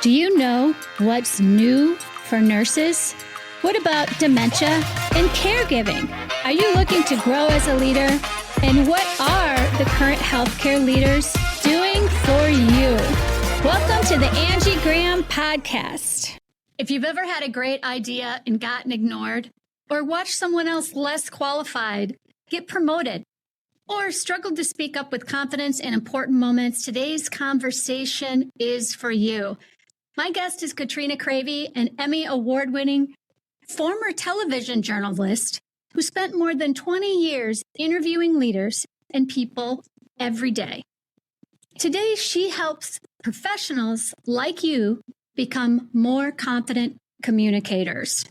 Do you know what's new for nurses? What about dementia and caregiving? Are you looking to grow as a leader? And what are the current healthcare leaders doing for you? Welcome to the Angie Graham Podcast. If you've ever had a great idea and gotten ignored, or watched someone else less qualified get promoted, or struggled to speak up with confidence in important moments, today's conversation is for you. My guest is Katrina Cravy, an Emmy Award-winning former television journalist who spent more than 20 years interviewing leaders and people every day. Today, she helps professionals like you become more confident communicators.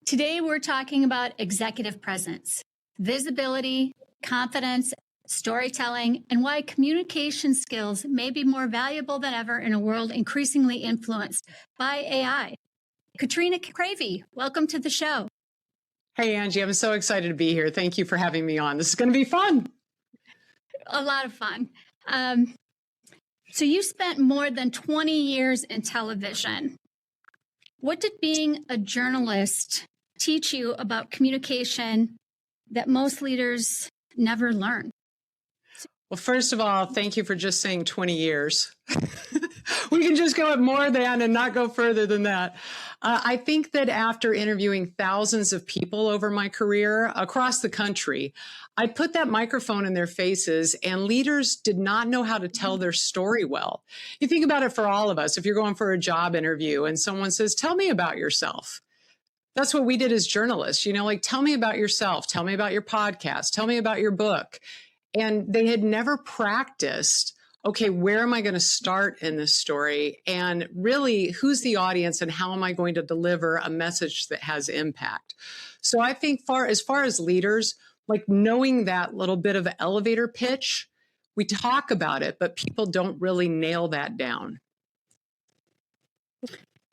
Today, we're talking about executive presence, visibility, confidence, storytelling, and why communication skills may be more valuable than ever in a world increasingly influenced by AI. Katrina Cravy, welcome to the show. Hey, Angie, I'm so excited to be here. Thank you for having me on. This is going to be fun. A lot of fun. So you spent more than 20 years in television. What did being a journalist teach you about communication that most leaders never learn? Well, first of all, thank you for just saying 20 years. We can just go at more than and not go further than that. I think that after interviewing thousands of people over my career across the country, I put that microphone in their faces and leaders did not know how to tell their story well. You think about it for all of us. If you're going for a job interview and someone says, tell me about yourself. That's what we did as journalists, tell me about yourself, tell me about your podcast, tell me about your book. And they had never practiced, okay, where am I going to start in this story? And really, who's the audience and how am I going to deliver a message that has impact? So I think as far as leaders, knowing that little bit of elevator pitch, we talk about it, but people don't really nail that down.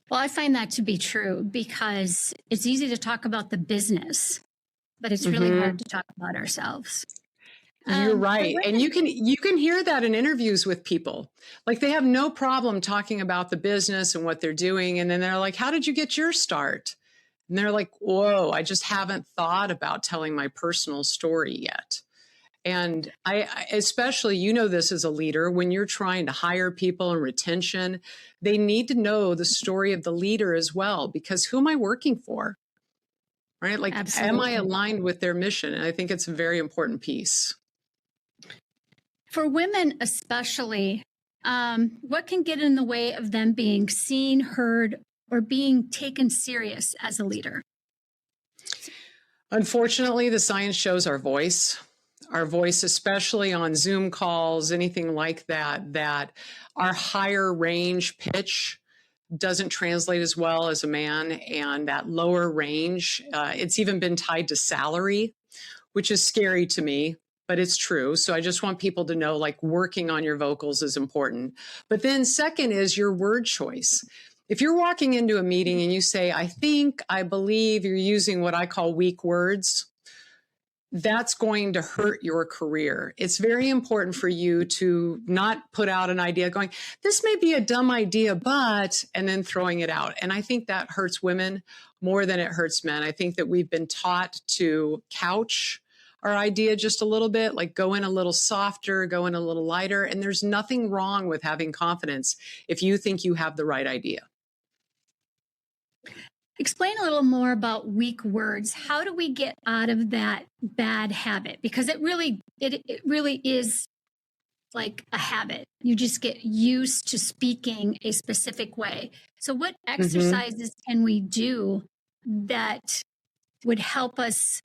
Well, I find that to be true because it's easy to talk about the business, but it's really hard to talk about ourselves. You're right. And you can hear that in interviews with people. They have no problem talking about the business and what they're doing. And then they're like, how did you get your start? And they're like, whoa, I just haven't thought about telling my personal story yet. And I especially, this as a leader, when you're trying to hire people and retention, they need to know the story of the leader as well, because who am I working for? Right? Am I aligned with their mission? And I think it's a very important piece. For women especially, what can get in the way of them being seen, heard, or being taken serious as a leader? Unfortunately, the science shows our voice, especially on Zoom calls, anything like that our higher range pitch doesn't translate as well as a man. And that lower range, it's even been tied to salary, which is scary to me. But it's true. So I just want people to know, working on your vocals is important. But then second is your word choice. If you're walking into a meeting and you say, I believe, you're using what I call weak words, that's going to hurt your career. It's very important for you to not put out an idea going, this may be a dumb idea, but, and then throwing it out. And I think that hurts women more than it hurts men. I think that we've been taught to couch our idea just a little bit, go in a little softer, go in a little lighter. And there's nothing wrong with having confidence if you think you have the right idea. Explain a little more about weak words. How do we get out of that bad habit? Because it really is like a habit. You just get used to speaking a specific way. So what exercises can we do that would help us?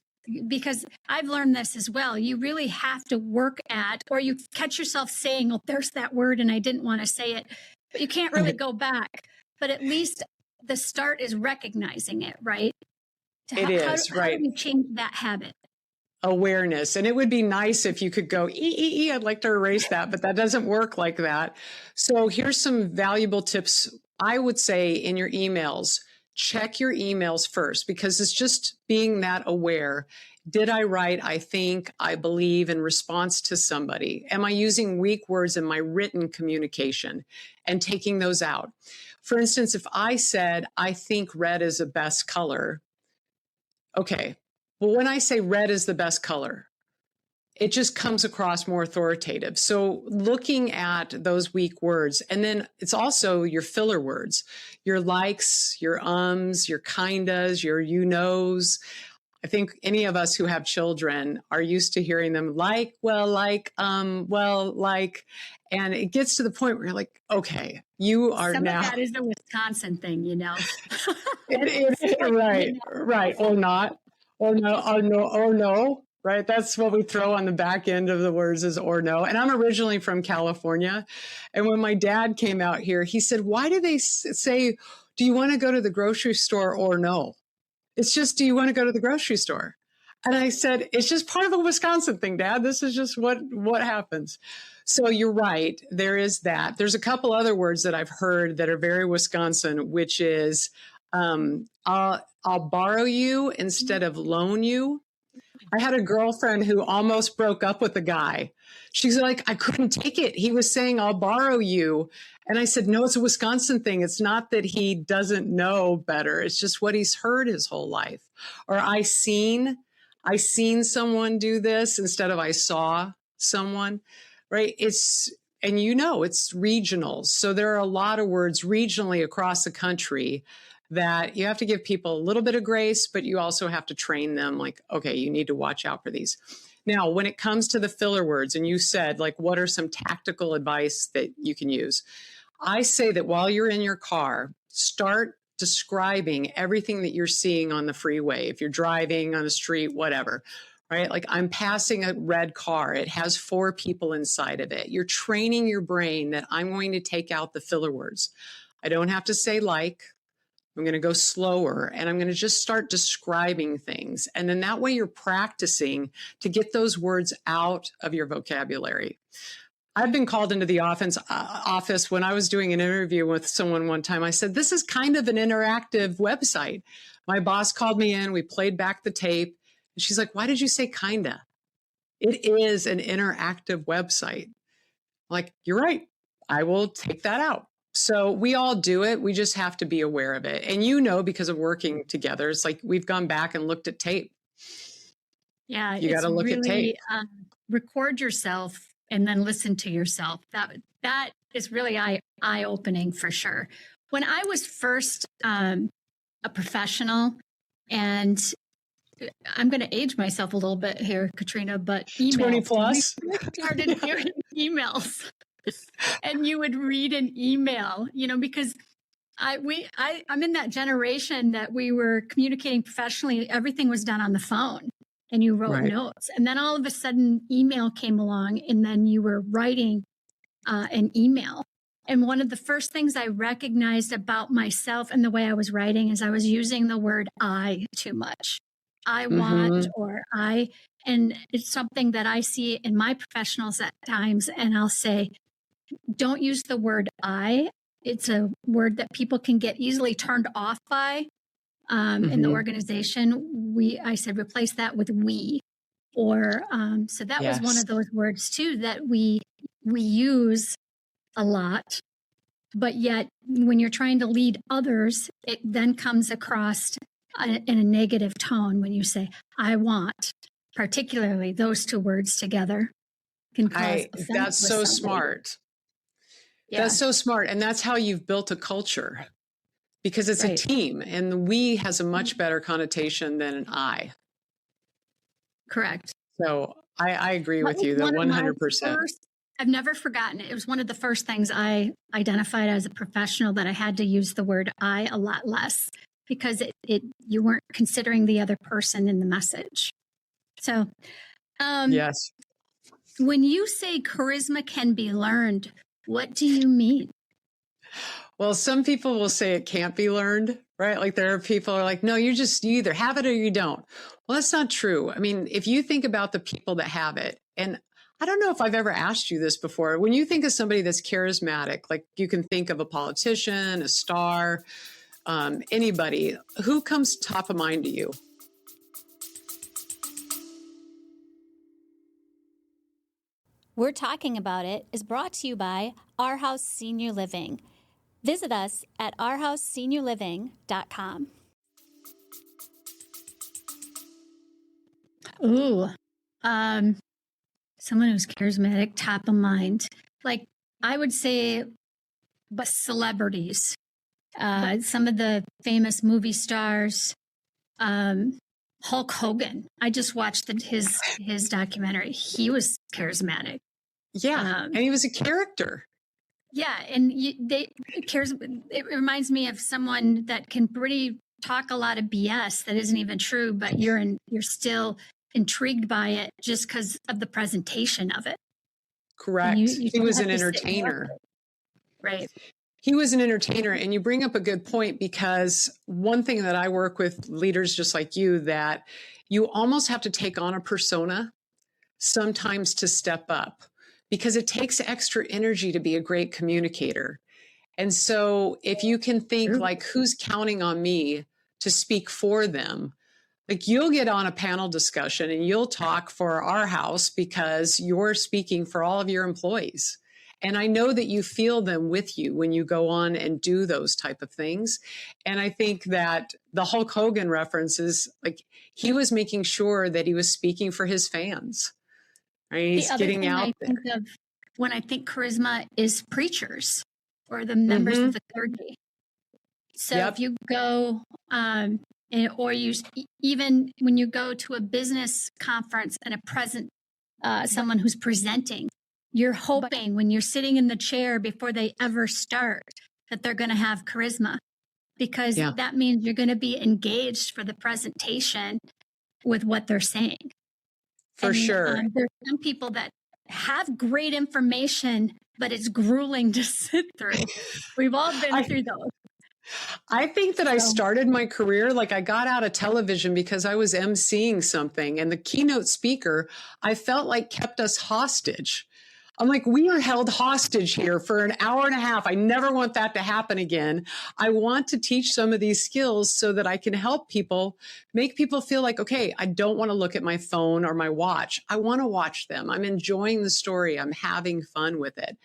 Because I've learned this as well. You really have to work at, or you catch yourself saying, oh, there's that word and I didn't want to say it, but you can't really go back. But at least the start is recognizing it, right? How do we change that habit? Awareness. And it would be nice if you could go, I'd like to erase that, but that doesn't work like that. So here's some valuable tips. I would say in your emails, check your emails first, because it's just being that aware. Did I write, I think, I believe in response to somebody? Am I using weak words in my written communication and taking those out? For instance, if I said, I think red is the best color. Okay. Well, when I say red is the best color, it just comes across more authoritative. So looking at those weak words, and then it's also your filler words, your likes, your ums, your kindas, your you knows. I think any of us who have children are used to hearing them like, well, like, and it gets to the point where you're like, okay, you are Some now. of that is a Wisconsin thing, you know. Right. Or not, or no, or no. Right. That's what we throw on the back end of the words is or no. And I'm originally from California. And when my dad came out here, he said, why do they say, do you want to go to the grocery store or no? It's just, do you want to go to the grocery store? And I said, it's just part of the Wisconsin thing, Dad. This is just what happens. So you're right. There is that. There's a couple other words that I've heard that are very Wisconsin, which is I'll borrow you instead of loan you. I had a girlfriend who almost broke up with a guy. She's like, I couldn't take it. He was saying, I'll borrow you. And I said, no, it's a Wisconsin thing. It's not that he doesn't know better. It's just what he's heard his whole life. Or I seen someone do this instead of I saw someone, right? And it's regional. So there are a lot of words regionally across the country that you have to give people a little bit of grace, but you also have to train them like, okay, you need to watch out for these. Now, when it comes to the filler words, and you said, like, what are some tactical advice that you can use? I say that while you're in your car, start describing everything that you're seeing on the freeway. If you're driving on a street, whatever, right? Like I'm passing a red car. It has 4 people inside of it. You're training your brain that I'm going to take out the filler words. I don't have to say like. I'm going to go slower and I'm going to just start describing things. And then that way you're practicing to get those words out of your vocabulary. I've been called into the office when I was doing an interview with someone one time. I said, this is kind of an interactive website. My boss called me in. We played back the tape. And she's like, why did you say kinda? It is an interactive website. I'm like, you're right. I will take that out. So we all do it. We just have to be aware of it. And because of working together, it's like we've gone back and looked at tape. Yeah. You got to look at tape. Record yourself and then listen to yourself. That is really eye-opening for sure. When I was first a professional, and I'm going to age myself a little bit here, Katrina, but emails. 20 plus. We started hearing emails. And you would read an email, because I'm in that generation that we were communicating professionally. Everything was done on the phone and you wrote notes. And then all of a sudden email came along and then you were writing an email. And one of the first things I recognized about myself and the way I was writing is I was using the word I too much. I want, or I, and it's something that I see in my professionals at times. And I'll say, don't use the word I. It's a word that people can get easily turned off by in the organization. I said, replace that with we. Or so that was one of those words too that we use a lot. But yet when you're trying to lead others, it then comes across in a negative tone when you say, I want, particularly those 2 words together can cause offense. That's so smart. Yeah. That's so smart. And that's how you've built a culture because it's a team and the we has a much better connotation than an I. Correct. So I agree with you that 100%. I've never forgotten it. It was one of the first things I identified as a professional that I had to use the word I a lot less because you weren't considering the other person in the message. So, yes. When you say charisma can be learned, what do you mean? Well, some people will say it can't be learned, right? Like there are people who are like, no, you either have it or you don't. Well, that's not true. I mean, if you think about the people that have it, and I don't know if I've ever asked you this before, when you think of somebody that's charismatic, like you can think of a politician, a star, anybody, who comes top of mind to you? We're Talking About It is brought to you by Our House Senior Living. Visit us at ourhouseseniorliving.com. Ooh, someone who's charismatic, top of mind. Like I would say, but celebrities, some of the famous movie stars, Hulk Hogan. I just watched his documentary. He was charismatic. Yeah, and he was a character. Yeah, and it reminds me of someone that can pretty talk a lot of BS that isn't even true, but you're still intrigued by it just because of the presentation of it. Correct. He was an entertainer. Right. He was an entertainer. And you bring up a good point, because one thing that I work with leaders just like you, that you almost have to take on a persona sometimes to step up, because it takes extra energy to be a great communicator. And so if you can think like, who's counting on me to speak for them? Like, you'll get on a panel discussion and you'll talk for our house because you're speaking for all of your employees. And I know that you feel them with you when you go on and do those type of things. And I think that the Hulk Hogan reference is like, he was making sure that he was speaking for his fans. Right? He's getting out there. When I think charisma is preachers or the members of the clergy. So if you go, or you even when you go to a business conference and someone who's presenting, you're hoping when you're sitting in the chair before they ever start that they're going to have charisma, because that means you're going to be engaged for the presentation with what they're saying. For sure. There's some people that have great information, but it's grueling to sit through. We've all been through those. I think that I started my career, like I got out of television because I was emceeing something, and the keynote speaker, I felt like, kept us hostage. I'm like, we are held hostage here for an hour and a half. I never want that to happen again. I want to teach some of these skills so that I can help people, make people feel like, okay, I don't want to look at my phone or my watch. I want to watch them. I'm enjoying the story. I'm having fun with it.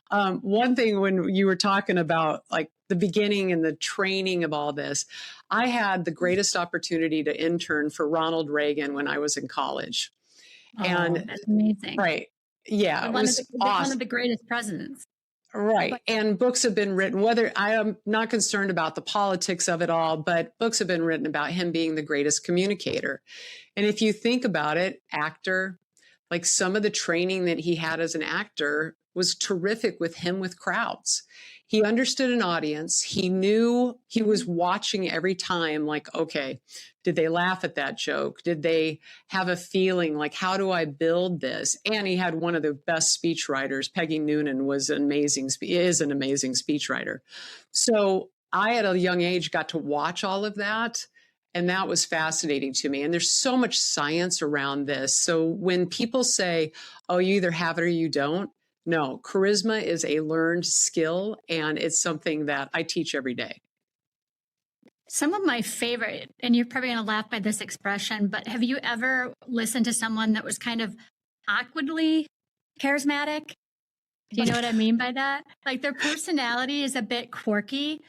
One thing, when you were talking about like the beginning and the training of all this, I had the greatest opportunity to intern for Ronald Reagan when I was in college. And that's amazing. Right. Yeah, it was awesome. One of the greatest presidents. Right. And books have been written, whether I am not concerned about the politics of it all, but books have been written about him being the greatest communicator. And if you think about it, actor, like some of the training that he had as an actor was terrific with him with crowds. He understood an audience. He knew he was watching every time, like, okay, did they laugh at that joke? Did they have a feeling like, how do I build this? And he had one of the best speech writers. Peggy Noonan is an amazing speechwriter. So I, at a young age, got to watch all of that. And that was fascinating to me. And there's so much science around this. So when people say, oh, you either have it or you don't, no, charisma is a learned skill, and it's something that I teach every day. Some of my favorite, and you're probably going to laugh by this expression, but have you ever listened to someone that was kind of awkwardly charismatic? Do you know what I mean by that? Like their personality is a bit quirky,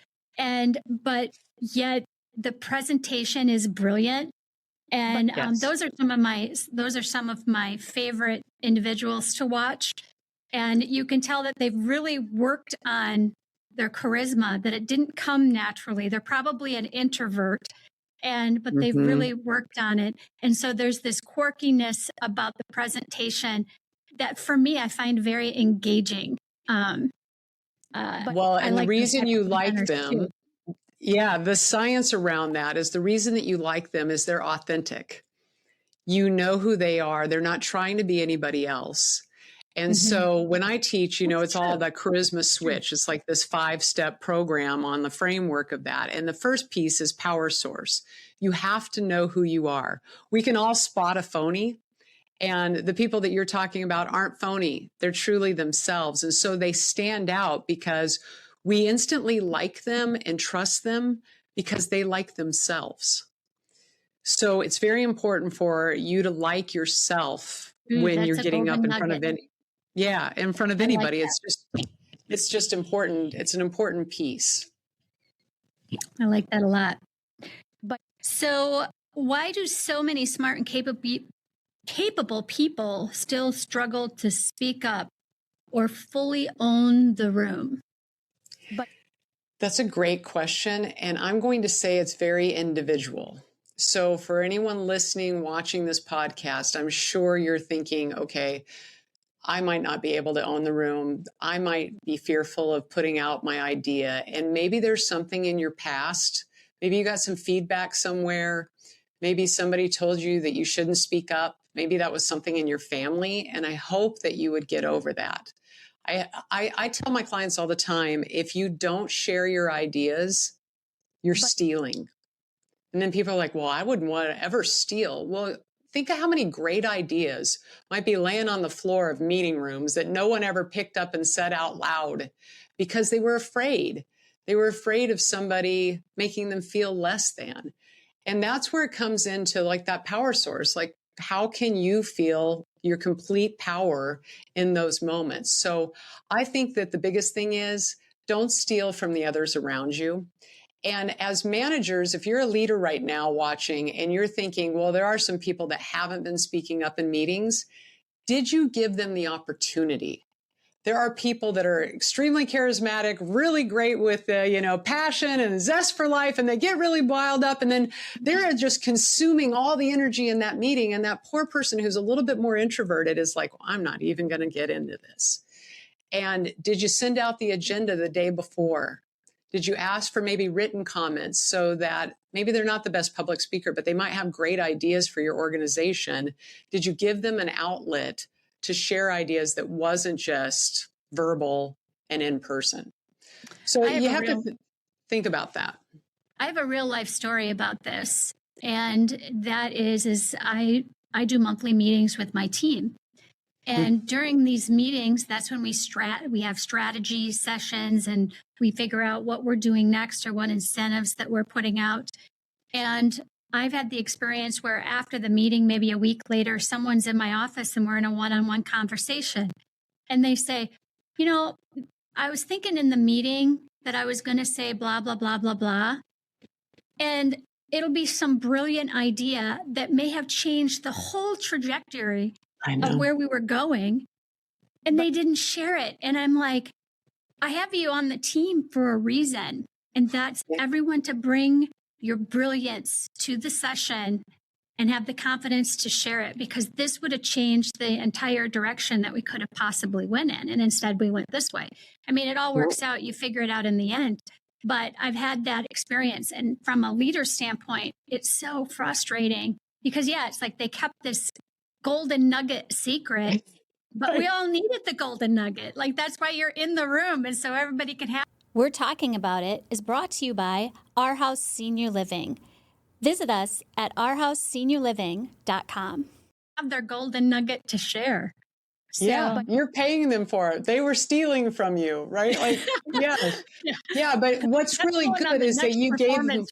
but yet the presentation is brilliant. And those are some of my favorite individuals to watch. And you can tell that they've really worked on their charisma, that it didn't come naturally. They're probably an introvert, but they've really worked on it. And so there's this quirkiness about the presentation that for me, I find very engaging. And the reason you like them, the science around that is the reason that you like them is they're authentic. You know who they are. They're not trying to be anybody else. And so when I teach, it's all that charisma switch. It's like this 5-step program on the framework of that. And the first piece is power source. You have to know who you are. We can all spot a phony, and the people that you're talking about aren't phony. They're truly themselves. And so they stand out because we instantly like them and trust them because they like themselves. So it's very important for you to like yourself when you're getting up in front of any. Yeah, in front of I like anybody. that. It's just important. It's an important piece. I like that a lot. But so why do so many smart and capable people still struggle to speak up or fully own the room? That's a great question. And I'm going to say it's very individual. So for anyone listening, watching this podcast, I'm sure you're thinking, okay, I might not be able to own the room. I might be fearful of putting out my idea. And maybe there's something in your past. Maybe you got some feedback somewhere. Maybe somebody told you that you shouldn't speak up. Maybe that was something in your family. And I hope that you would get over that. I tell my clients all the time, if you don't share your ideas, you're stealing. And then people are like, well, I wouldn't want to ever steal. Well, think of how many great ideas might be laying on the floor of meeting rooms that no one ever picked up and said out loud because they were afraid. They were afraid of somebody making them feel less than. And that's where it comes into like that power source. Like, how can you feel your complete power in those moments? So I think that the biggest thing is don't steal from the others around you. And as managers, if you're a leader right now watching and you're thinking, well, there are some people that haven't been speaking up in meetings, did you give them the opportunity? There are people that are extremely charismatic, really great with, passion and zest for life, and they get really wild up, and then they're just consuming all the energy in that meeting. And that poor person who's a little bit more introverted is like, well, I'm not even going to get into this. And did you send out the agenda the day before? Did you ask for maybe written comments so that maybe they're not the best public speaker, but they might have great ideas for your organization? Did you give them an outlet to share ideas that wasn't just verbal and in person? So you have to think about that. I have a real life story about this. And that is I do monthly meetings with my team. And during these meetings, that's when we have strategy sessions and we figure out what we're doing next or what incentives that we're putting out. And I've had the experience where after the meeting, maybe a week later, someone's in my office and we're in a one-on-one conversation. And they say, I was thinking in the meeting that I was going to say blah, blah, blah, blah, blah. And it'll be some brilliant idea that may have changed the whole trajectory of where we were going, and they didn't share it. And I'm like, I have you on the team for a reason. And that's everyone to bring your brilliance to the session and have the confidence to share it, because this would have changed the entire direction that we could have possibly went in. And instead we went this way. I mean, it all works out. You figure it out in the end. But I've had that experience. And from a leader standpoint, it's so frustrating because, it's like they kept this golden nugget secret, but we all needed the golden nugget. Like, that's why you're in the room. And so everybody can have. We're Talking About It is brought to you by Our House Senior Living. Visit us at ourhouseseniorliving.com. Have their golden nugget to share. So, yeah, you're paying them for it. They were stealing from you, right? Like, yeah. But what's really good is that you gave them.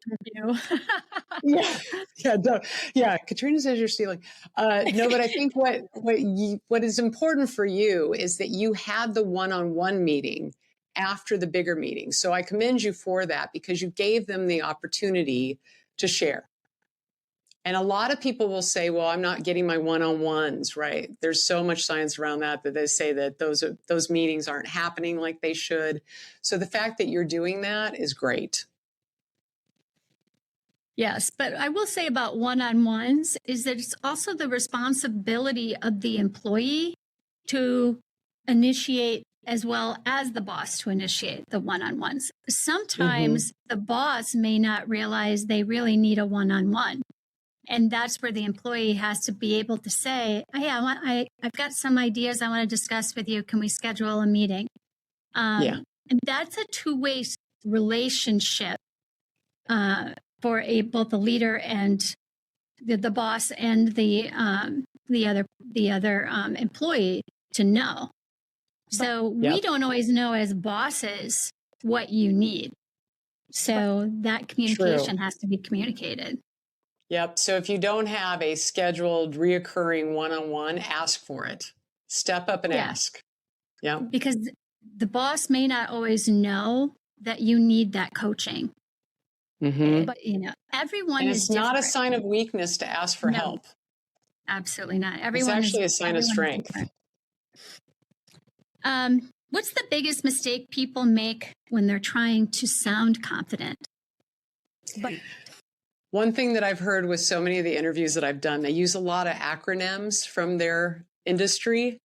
Katrina says you're stealing. No, but I think what is important for you is that you had the one-on-one meeting after the bigger meeting. So I commend you for that because you gave them the opportunity to share. And a lot of people will say, well, I'm not getting my one-on-ones, right? There's so much science around that they say that those meetings aren't happening like they should. So the fact that you're doing that is great. Yes, but I will say about one-on-ones is that it's also the responsibility of the employee to initiate as well as the boss to initiate the one-on-ones. Sometimes the boss may not realize they really need a one-on-one. And that's where the employee has to be able to say, I've got some ideas I want to discuss with you. Can we schedule a meeting? And that's a two-way relationship for both the leader and the boss and the other employee to know. So we don't always know as bosses what you need. So that communication has to be communicated. Yep. So if you don't have a scheduled, reoccurring one-on-one, ask for it. Step up and ask. Yeah. Because the boss may not always know that you need that coaching. But, everyone And is it's not a different. sign of weakness to ask for No, help. absolutely not. It's Everyone actually a sign of is strength. different. What's the biggest mistake people make when they're trying to sound confident? One thing that I've heard with so many of the interviews that I've done, they use a lot of acronyms from their industry.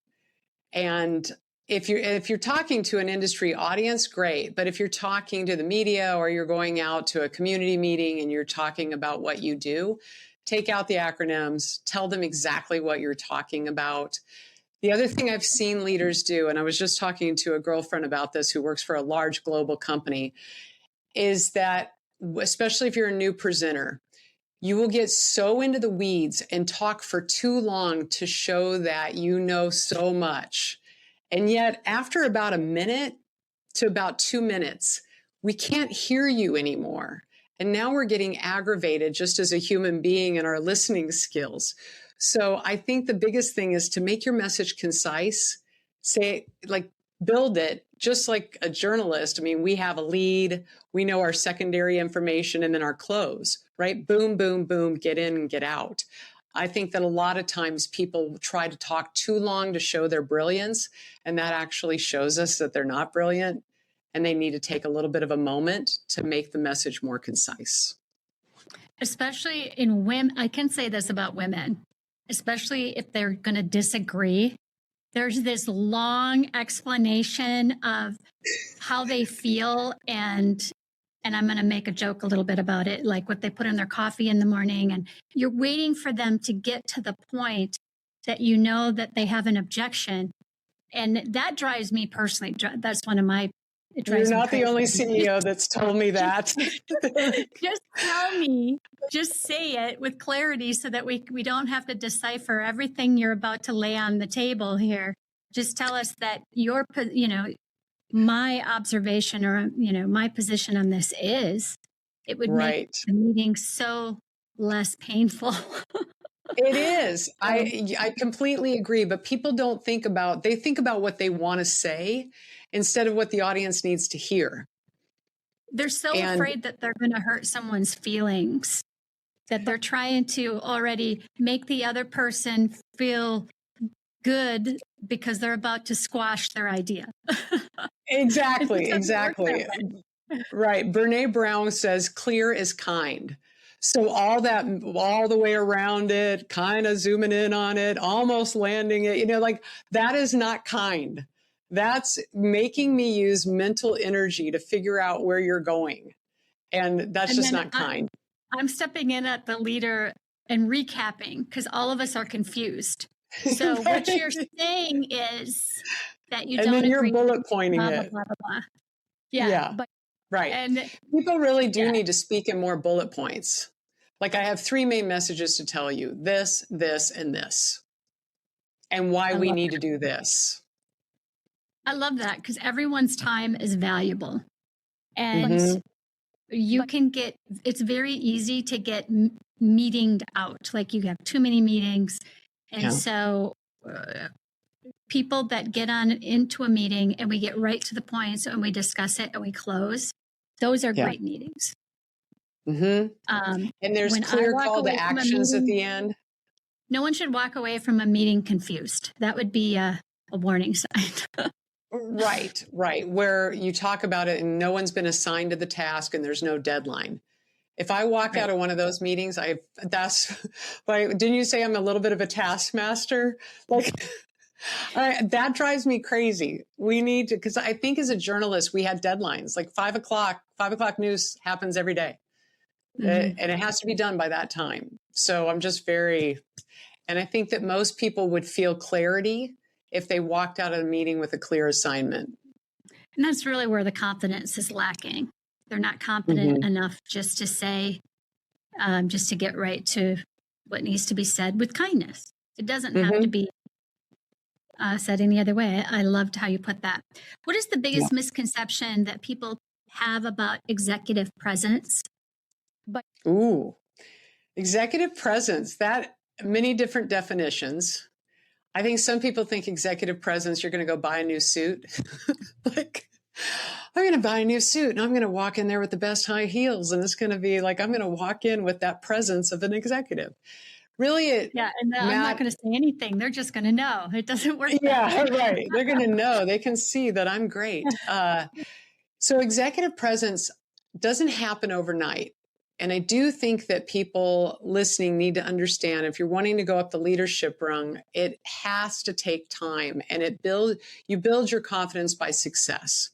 And if you're talking to an industry audience, great. But if you're talking to the media or you're going out to a community meeting and you're talking about what you do, take out the acronyms, tell them exactly what you're talking about. The other thing I've seen leaders do, and I was just talking to a girlfriend about this who works for a large global company, is that, especially if you're a new presenter, you will get so into the weeds and talk for too long to show that you know so much. And yet, after about a minute to about 2 minutes, we can't hear you anymore. And now we're getting aggravated just as a human being in our listening skills. So I think the biggest thing is to make your message concise, say, like, build it just like a journalist. I mean, we have a lead, we know our secondary information, and then our close, right? Boom, boom, boom, get in and get out. I think that a lot of times people try to talk too long to show their brilliance, and that actually shows us that they're not brilliant, and they need to take a little bit of a moment to make the message more concise. Especially in women, I can say this about women, especially if they're going to disagree. There's this long explanation of how they feel, and I'm going to make a joke a little bit about it, like what they put in their coffee in the morning, and you're waiting for them to get to the point that you know that they have an objection. And that drives me personally. That's one of my, it drives You're me not the crazy. only CEO that's told me that. Just tell me, just say it with clarity so that we don't have to decipher everything you're about to lay on the table here. Just tell us that your, my observation or, my position on this is, it would make the meeting so less painful. It is. I completely agree, but people don't think about, they think about what they want to say instead of what the audience needs to hear. They're so afraid that they're going to hurt someone's feelings, that they're trying to already make the other person feel good because they're about to squash their idea. Exactly. Right. Brene Brown says clear is kind. So all the way around it, kind of zooming in on it, almost landing it, like that is not kind. That's making me use mental energy to figure out where you're going. And that's just not kind. I'm stepping in at the leader and recapping because all of us are confused. So what you're saying is that you don't agree. And then you're bullet pointing it. Blah, blah, blah. Yeah. Right. And people really do need to speak in more bullet points. Like, I have 3 main messages to tell you: this, this, and this, and why we need to do this. I love that because everyone's time is valuable. And you can get, it's very easy to get meetinged out. Like, you have too many meetings. And so people that get on into a meeting and we get right to the point and we discuss it and we close, those are great meetings. And there's clear call to actions at the end. No one should walk away from a meeting confused. That would be a warning sign. Right. Where you talk about it and no one's been assigned to the task and there's no deadline. If I walk out of one of those meetings, that's like, didn't you say I'm a little bit of a taskmaster? Like, that drives me crazy. We need to, because I think as a journalist, we had deadlines, like 5 o'clock news happens every day. And it has to be done by that time. So I'm just and I think that most people would feel clarity if they walked out of a meeting with a clear assignment. And that's really where the confidence is lacking. They're not confident enough just to say, just to get right to what needs to be said with kindness. It doesn't have to be said any other way. I loved how you put that. What is the biggest misconception that people have about executive presence? Executive presence, that many different definitions. I think some people think executive presence, you're going to go buy a new suit. Like, I'm going to buy a new suit and I'm going to walk in there with the best high heels. And it's going to be like, I'm going to walk in with that presence of an executive. Really, Yeah, and I'm not going to say anything. They're just going to know. It doesn't work. Yeah, right. They're going to know. They can see that I'm great. So executive presence doesn't happen overnight. And I do think that people listening need to understand, if you're wanting to go up the leadership rung, it has to take time, and you build your confidence by success.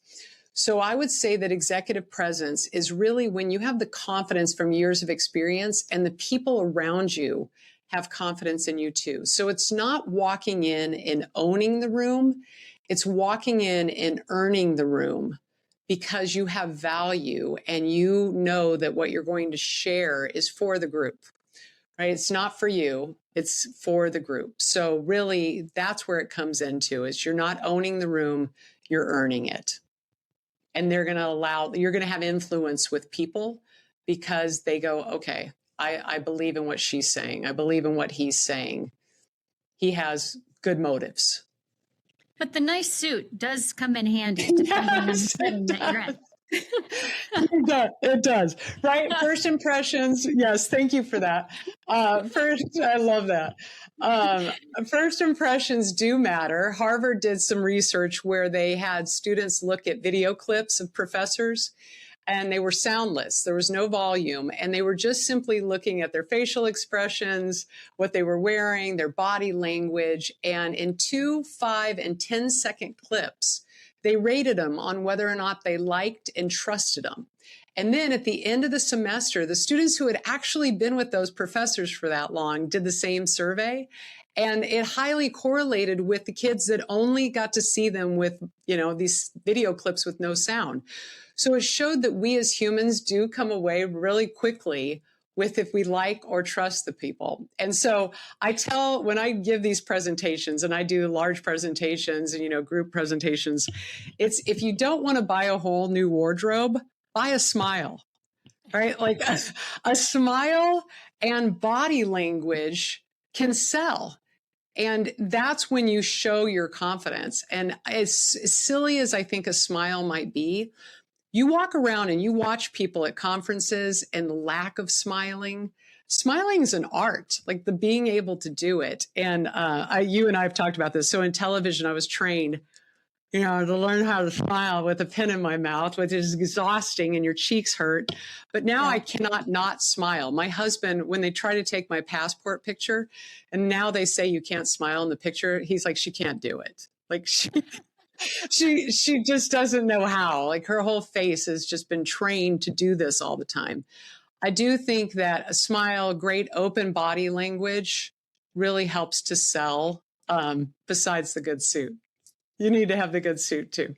So I would say that executive presence is really when you have the confidence from years of experience and the people around you have confidence in you too. So it's not walking in and owning the room. It's walking in and earning the room because you have value and you know that what you're going to share is for the group, right? It's not for you, it's for the group. So really that's where it comes into, is you're not owning the room, you're earning it. And you're going to have influence with people because they go, okay, I believe in what she's saying. I believe in what he's saying. He has good motives. But the nice suit does come in handy depending on the setting that you're in. It does, right? First impressions. Yes, thank you for that. I love that. First impressions do matter. Harvard did some research where they had students look at video clips of professors, and they were soundless. There was no volume, and they were just simply looking at their facial expressions, what they were wearing, their body language. And in 2, 5, and 10-second clips, they rated them on whether or not they liked and trusted them. And then at the end of the semester, the students who had actually been with those professors for that long did the same survey. And it highly correlated with the kids that only got to see them with, these video clips with no sound. So it showed that we as humans do come away really quickly with if we like or trust the people. And so when I give these presentations, and I do large presentations and, group presentations, it's, if you don't want to buy a whole new wardrobe, buy a smile, right? Like a smile and body language can sell. And that's when you show your confidence. And as silly as I think a smile might be, you walk around and you watch people at conferences and the lack of smiling. Smiling is an art, like the being able to do it. And you and I have talked about this. So in television, I was trained, to learn how to smile with a pen in my mouth, which is exhausting and your cheeks hurt. But now I cannot not smile. My husband, when they try to take my passport picture, and now they say you can't smile in the picture, he's like, she can't do it. Like she just doesn't know how. Like her whole face has just been trained to do this all the time. I do think that a smile, great open body language really helps to sell, besides the good suit. You need to have the good suit too.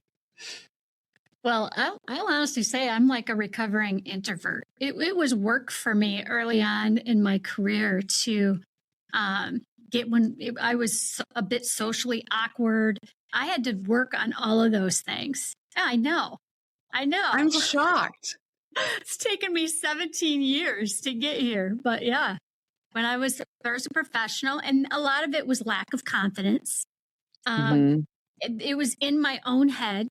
Well, I'll honestly say I'm like a recovering introvert. It was work for me early on in my career to I was a bit socially awkward. I had to work on all of those things. Yeah, I know. I'm shocked. It's taken me 17 years to get here. But yeah, when I was a professional, and a lot of it was lack of confidence. It was in my own head,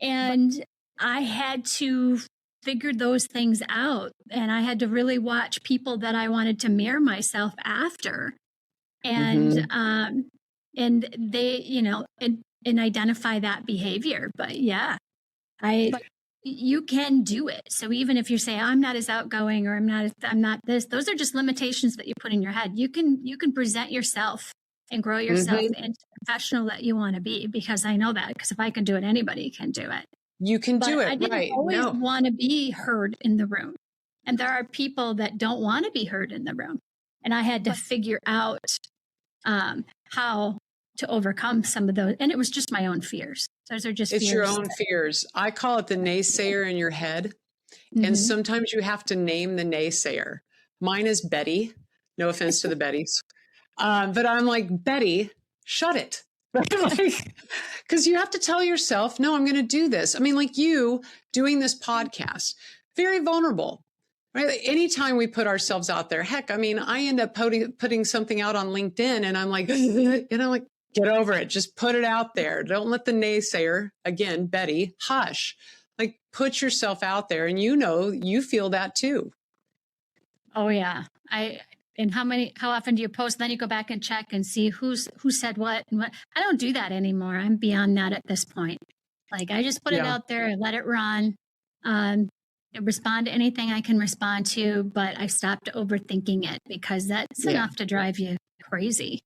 and I had to figure those things out. And I had to really watch people that I wanted to mirror myself after. And and they, and identify that behavior. But yeah, you can do it. So even if you say I'm not as outgoing, or I'm not this, those are just limitations that you put in your head. You can present yourself and grow yourself into the professional that you want to be, because I know that, because if I can do it, anybody can do it. You can do it. I didn't always want to be heard in the room. And there are people that don't want to be heard in the room. And I had to figure out how to overcome some of those. And it was just my own fears. Those are just fears. It's your own fears. I call it the naysayer in your head. And sometimes you have to name the naysayer. Mine is Betty. No offense to the Bettys. But I'm like, Betty, shut it. Because you have to tell yourself, no, I'm going to do this. I mean, like you doing this podcast, very vulnerable. Right? Anytime we put ourselves out there, heck, I mean, I end up putting something out on LinkedIn and I'm like, get over it. Just put it out there. Don't let the naysayer, again, Betty, hush. Like, put yourself out there, and you feel that too. Oh yeah. How often do you post? Then you go back and check and see who said what and what. I don't do that anymore. I'm beyond that at this point. Like, I just put it out there and let it run. Respond to anything I can respond to, but I stopped overthinking it because that's enough to drive you crazy.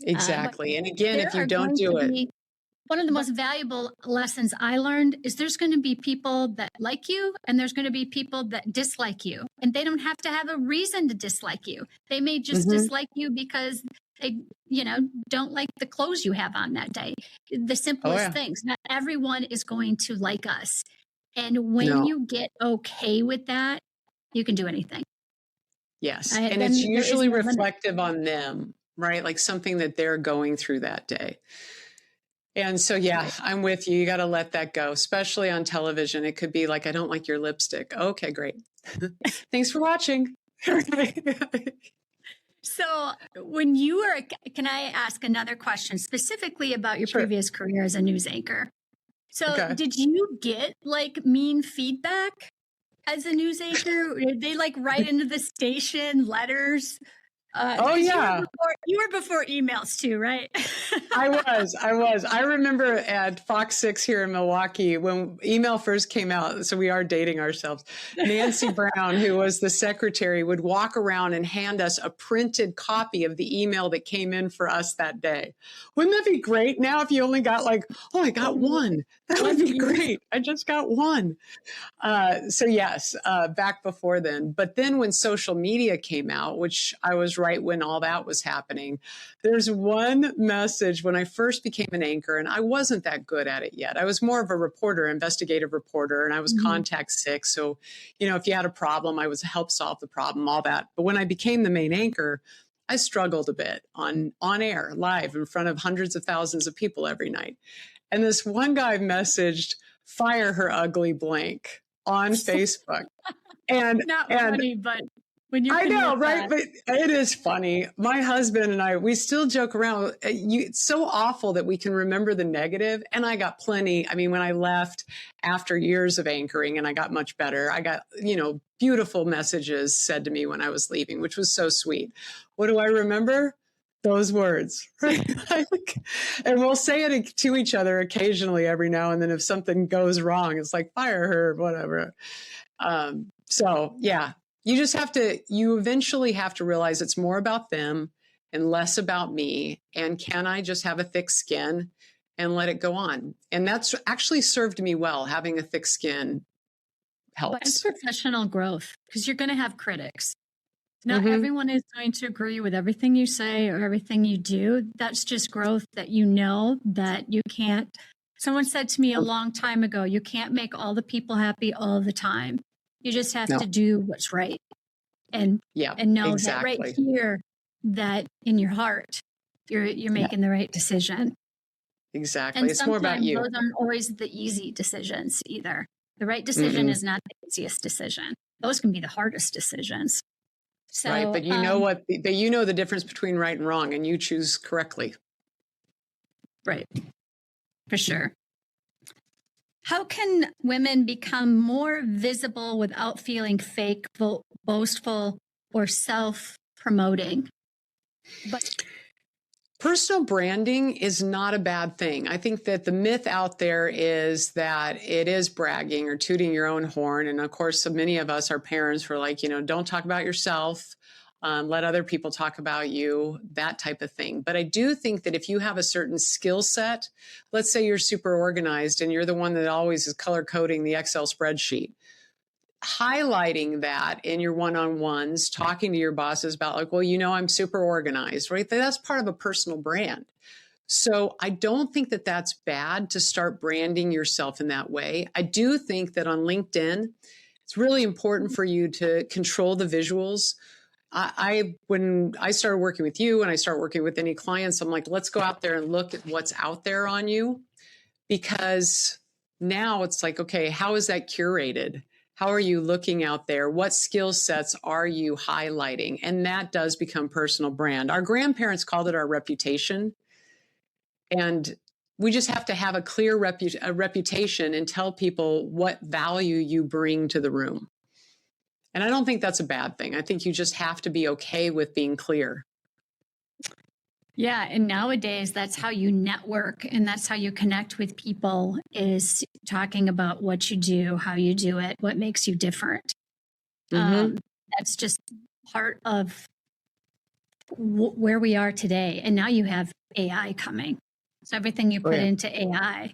Exactly. And again, if you don't do it. One of the most valuable lessons I learned is there's going to be people that like you and there's going to be people that dislike you. And they don't have to have a reason to dislike you. They may just dislike you because they, don't like the clothes you have on that day. The simplest things. Not everyone is going to like us. And when you get okay with that, you can do anything. Yes. And it's usually reflective on them, right? Like something that they're going through that day. And so, I'm with you. You got to let that go, especially on television. It could be like, I don't like your lipstick. Okay, great. Thanks for watching. So when you were, can I ask another question specifically about your previous career as a news anchor? So did you get like mean feedback as a news anchor? Did they like write into the station letters? You were before emails too, right? I was. I remember at Fox 6 here in Milwaukee when email first came out. So we are dating ourselves. Nancy Brown, who was the secretary, would walk around and hand us a printed copy of the email that came in for us that day. Wouldn't that be great now if you only got like, oh, I got one. That would be great. I just got one. So yes, back before then. But then when social media came out, which I was right when all that was happening, there's one message when I first became an anchor, and I wasn't that good at it yet. I was more of a reporter, investigative reporter, and I was contact sick. So, if you had a problem, I was help solve the problem, all that. But when I became the main anchor, I struggled a bit on air, live in front of hundreds of thousands of people every night. And this one guy messaged, "Fire her ugly blank" on Facebook. And funny, but when you, I know, right? But it is funny. My husband and I, we still joke around. It's so awful that we can remember the negative. And I got plenty. I mean, when I left after years of anchoring and I got much better, I got, beautiful messages said to me when I was leaving, which was so sweet. What do I remember? Those words. And we'll say it to each other occasionally every now and then if something goes wrong. It's like, fire her, whatever. You eventually have to realize it's more about them and less about me. And can I just have a thick skin and let it go on? And that's actually served me well. Having a thick skin helps. But it's professional growth because you're going to have critics. Not everyone is going to agree with everything you say or everything you do. That's just growth that that you can't. Someone said to me a long time ago, you can't make all the people happy all the time. You just have to do what's right. And know that right here, that in your heart, you're making the right decision. Exactly. And it's more about you. Those aren't always the easy decisions either. The right decision is not the easiest decision. Those can be the hardest decisions. So, right. But you know the difference between right and wrong, and you choose correctly. Right. For sure. How can women become more visible without feeling fake, boastful, or self-promoting? Personal branding is not a bad thing. I think that the myth out there is that it is bragging or tooting your own horn. And of course, so many of us, our parents were like, don't talk about yourself. Let other people talk about you, that type of thing. But I do think that if you have a certain skill set, let's say you're super organized and you're the one that always is color coding the Excel spreadsheet, highlighting that in your one-on-ones, talking to your bosses about like, well, I'm super organized, right? That's part of a personal brand. So I don't think that that's bad to start branding yourself in that way. I do think that on LinkedIn, it's really important for you to control the visuals. When I started working with you and I start working with any clients, I'm like, let's go out there and look at what's out there on you, because now it's like, okay, how is that curated? How are you looking out there? What skill sets are you highlighting? And that does become personal brand. Our grandparents called it our reputation. And we just have to have a clear reputation and tell people what value you bring to the room. And I don't think that's a bad thing. I think you just have to be okay with being clear. Yeah. And nowadays, that's how you network and that's how you connect with people, is talking about what you do, how you do it, what makes you different. That's just part of where we are today. And now you have AI coming. So everything you put into AI,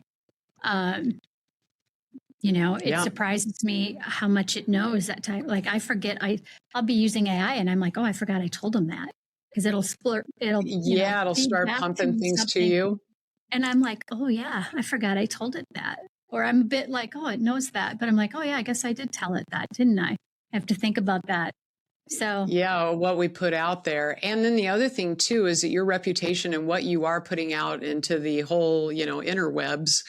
it surprises me how much it knows that time. Like I forget, I'll be using AI and I'm like, oh, I forgot I told him that, because it'll start pumping things to you. And I'm like, oh yeah, I forgot I told it that. Or I'm a bit like, oh, it knows that. But I'm like, oh yeah, I guess I did tell it that, didn't I? I have to think about that. So yeah, what we put out there. And then the other thing too, is that your reputation and what you are putting out into the whole, interwebs.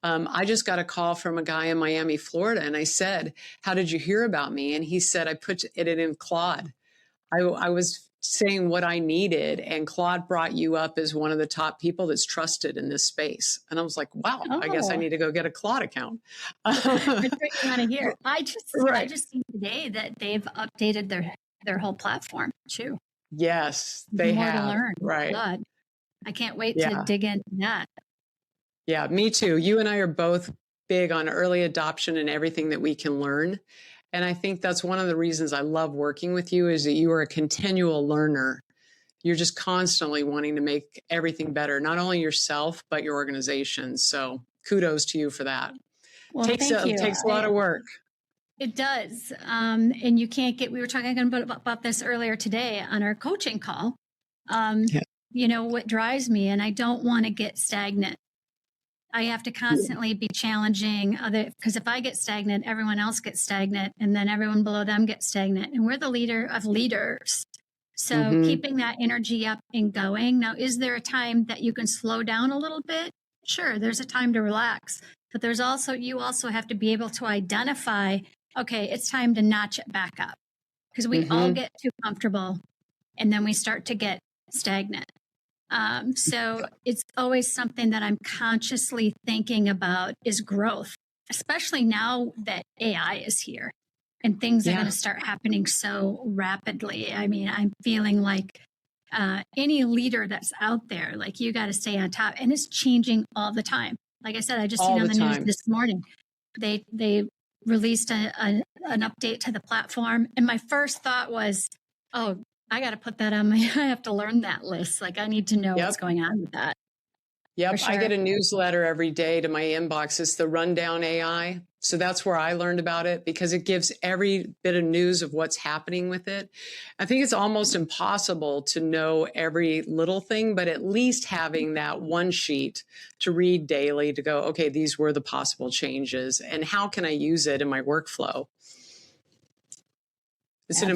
I just got a call from a guy in Miami, Florida, and I said, how did you hear about me? And he said, I put it in Claude. I was saying what I needed, and Claude brought you up as one of the top people that's trusted in this space. And I was like, wow, I guess I need to go get a Claude account. That's what you want to hear. I just see today that they've updated their whole platform too. Yes, they More have. to learn. Right. God, I can't wait to dig into that. Yeah, me too. You and I are both big on early adoption and everything that we can learn. And I think that's one of the reasons I love working with you, is that you are a continual learner. You're just constantly wanting to make everything better, not only yourself, but your organization. So kudos to you for that. Well, Takes a lot of work. It does. And you can't we were talking about this earlier today on our coaching call. What drives me, and I don't want to get stagnant. I have to constantly be challenging because if I get stagnant, everyone else gets stagnant, and then everyone below them gets stagnant. And we're the leader of leaders. So keeping that energy up and going. Now, is there a time that you can slow down a little bit? Sure, there's a time to relax. But you also have to be able to identify, okay, it's time to notch it back up. Because we all get too comfortable and then we start to get stagnant. So it's always something that I'm consciously thinking about, is growth, especially now that AI is here and things are going to start happening so rapidly. I mean, I'm feeling like any leader that's out there, like, you got to stay on top, and it's changing all the time. Like I said, I just seen on the news this morning, they released an update to the platform. And my first thought was, oh, I got to put that on I have to learn that list. Like, I need to know what's going on with that. Yep. Sure. I get a newsletter every day to my inbox. It's the Rundown AI. So that's where I learned about it, because it gives every bit of news of what's happening with it. I think it's almost impossible to know every little thing, but at least having that one sheet to read daily to go, okay, these were the possible changes and how can I use it in my workflow? It's an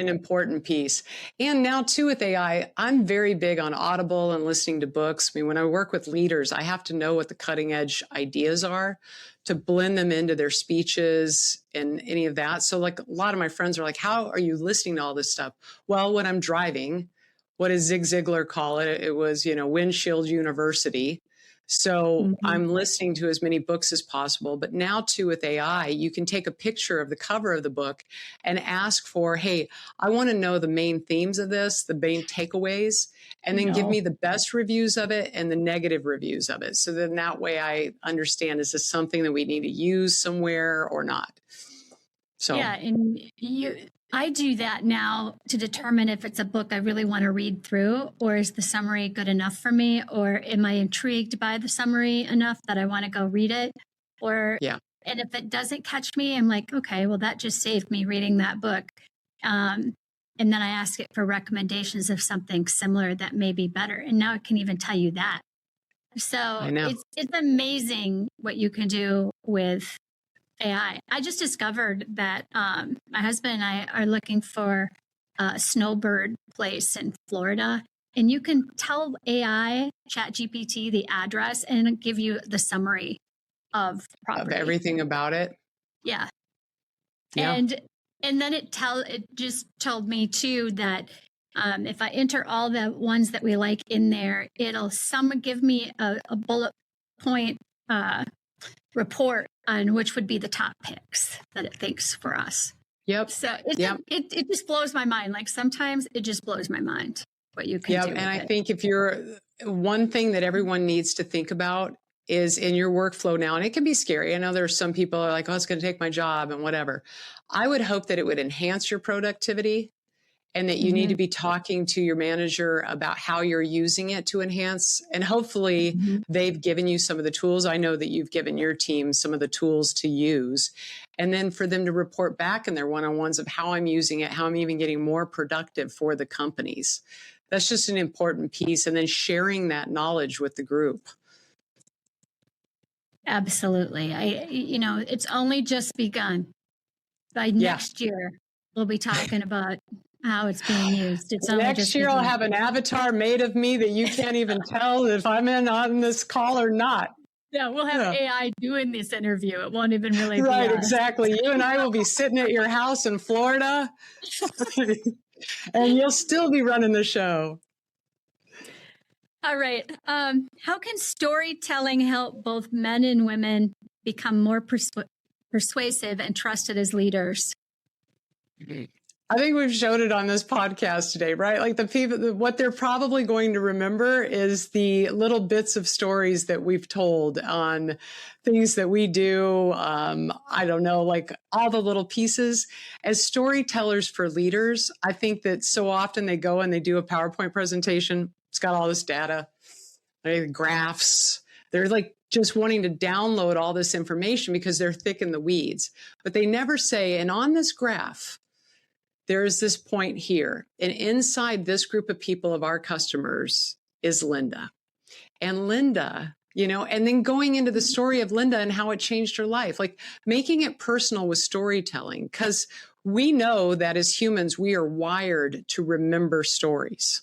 important piece. And now too, with AI, I'm very big on Audible and listening to books. I mean, when I work with leaders, I have to know what the cutting edge ideas are to blend them into their speeches and any of that. So like, a lot of my friends are like, how are you listening to all this stuff? Well, when I'm driving, what does Zig Ziglar call it? It was, windshield university. So I'm listening to as many books as possible. But now too, with AI, you can take a picture of the cover of the book and ask for, hey, I want to know the main themes of this, the main takeaways, and then give me the best reviews of it and the negative reviews of it. So then that way I understand, is this something that we need to use somewhere or not? So yeah, and I do that now to determine if it's a book I really want to read through, or is the summary good enough for me, or am I intrigued by the summary enough that I want to go read it? And if it doesn't catch me, I'm like, okay, well, that just saved me reading that book. And then I ask it for recommendations of something similar that may be better. And now it can even tell you that. So it's amazing what you can do with AI. I just discovered that my husband and I are looking for a snowbird place in Florida, and you can tell AI, ChatGPT, the address, and it'll give you the summary of property. Of everything about it. Yeah. Yeah. And then it just told me too that if I enter all the ones that we like in there, it'll give me a bullet point report on which would be the top picks that it thinks for us. Yep. So it just blows my mind. Like sometimes it just blows my mind what you can do. And I think if you're one thing that everyone needs to think about is in your workflow now, and it can be scary. I know there's some people are like, oh, it's going to take my job and whatever. I would hope that it would enhance your productivity and that you need to be talking to your manager about how you're using it to enhance. And hopefully they've given you some of the tools. I know that you've given your team some of the tools to use. And then for them to report back in their one-on-ones of how I'm using it, how I'm even getting more productive for the companies. That's just an important piece. And then sharing that knowledge with the group. Absolutely. It's only just begun. By next year, we'll be talking about how it's being used. Next year, I'll have an avatar made of me that you can't even tell if I'm on this call or not. Yeah, we'll have AI doing this interview. It won't even really be right, us. Exactly. You and I will be sitting at your house in Florida, and you'll still be running the show. All right. How can storytelling help both men and women become more persuasive and trusted as leaders? I think we've showed it on this podcast today, right? Like the people, what they're probably going to remember is the little bits of stories that we've told on things that we do. I don't know, like all the little pieces. As storytellers for leaders, I think that so often they go and they do a PowerPoint presentation. It's got all this data, graphs. They're like just wanting to download all this information because they're thick in the weeds. But they never say, and on this graph, there is this point here. And inside this group of people of our customers is Linda. And Linda, and then going into the story of Linda and how it changed her life, like making it personal with storytelling, because we know that as humans, we are wired to remember stories.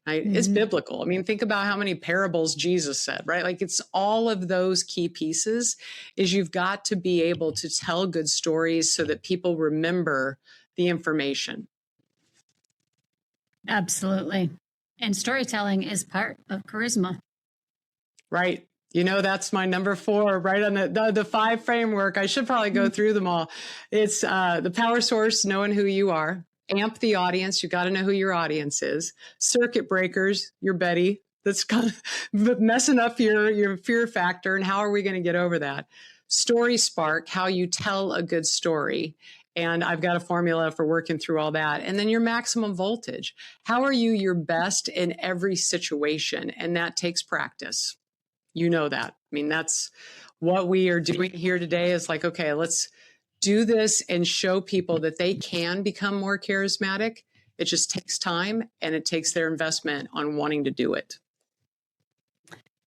Right? It's biblical. I mean, think about how many parables Jesus said, right? Like it's all of those key pieces is you've got to be able to tell good stories so that people remember the information. Absolutely. And storytelling is part of charisma. Right. That's my number 4, right on the 5 framework. I should probably go through them all. It's the power source, knowing who you are. Amp the audience. You got to know who your audience is. Circuit breakers, your Betty. That's kind of messing up your fear factor. And how are we going to get over that? Story spark, how you tell a good story. And I've got a formula for working through all that. And then your maximum voltage. How are you your best in every situation? And that takes practice. You know that. I mean, that's what we are doing here today is like, okay, let's do this and show people that they can become more charismatic. It just takes time and it takes their investment on wanting to do it.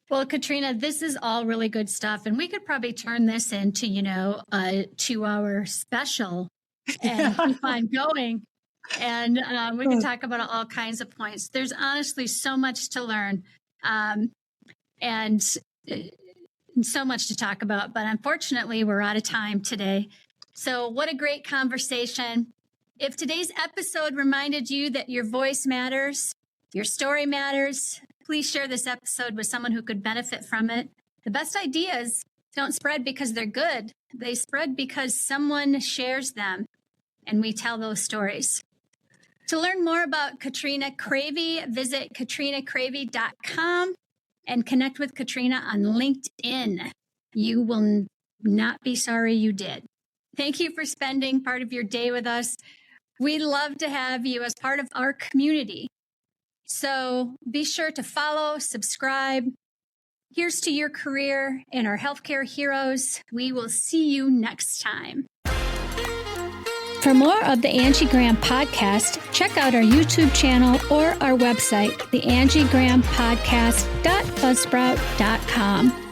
Well, Katrina, this is all really good stuff. And we could probably turn this into, a 2-hour special and keep on going. And we can talk about all kinds of points. There's honestly so much to learn and so much to talk about. But unfortunately, we're out of time today. So what a great conversation. If today's episode reminded you that your voice matters, your story matters, please share this episode with someone who could benefit from it. The best ideas don't spread because they're good. They spread because someone shares them and we tell those stories. To learn more about Katrina Cravy, visit katrinacravy.com and connect with Katrina on LinkedIn. You will not be sorry you did. Thank you for spending part of your day with us. We'd love to have you as part of our community. So be sure to follow, subscribe. Here's to your career and our healthcare heroes. We will see you next time. For more of the Angie Graham podcast, check out our YouTube channel or our website, theangiegrahampodcast.buzzsprout.com.